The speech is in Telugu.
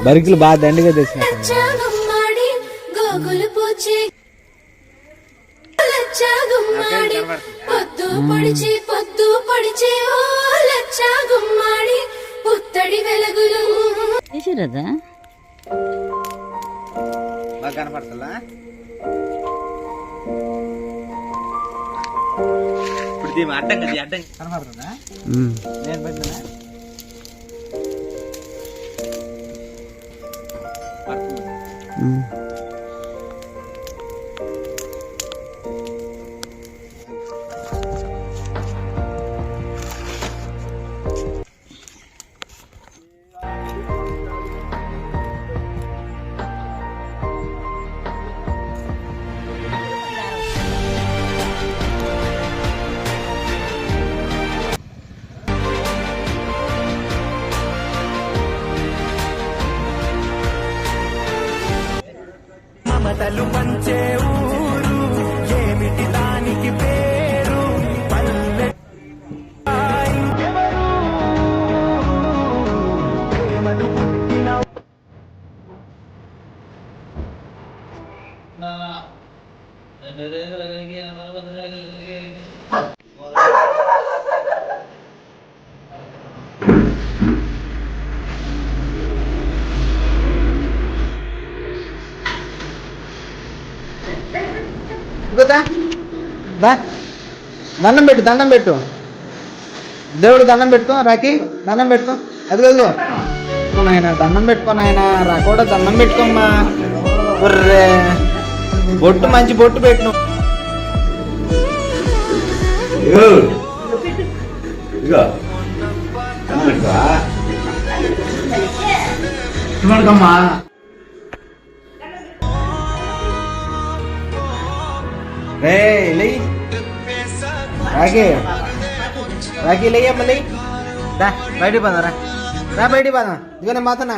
బరికులు బాగా దండిగా తెచ్చిన చేసిరదా బాగా కనపడుతుందా? ఇప్పుడు దీని అడ్డం కదా, అడ్డం కనపడుతుందా? నేను పెట్టినా మమతలు పంచే ఊరు ఏమిటి దానికి పేరు పల్లె ఇంకెవరు ప్రేమను పుట్టిన దండం పెట్టు, దండం పెట్టు, దేవుడు దండం పెట్టుకో, రాకి దండం పెట్టుకో, అదిగో నాయన దండం పెట్టుకో, నాయన రా కూడా దండం పెట్టుకోమ్మా. బుర్రే బొట్టు మంచి బొట్టు పెట్టు. అమ్మా రే లెయ్ రాకి రాకి లెయ్యమ్మ లెయ్, బయటికి పోదా, రా బయటికి పోదా, ఇదిగో నేను పోతున్నా.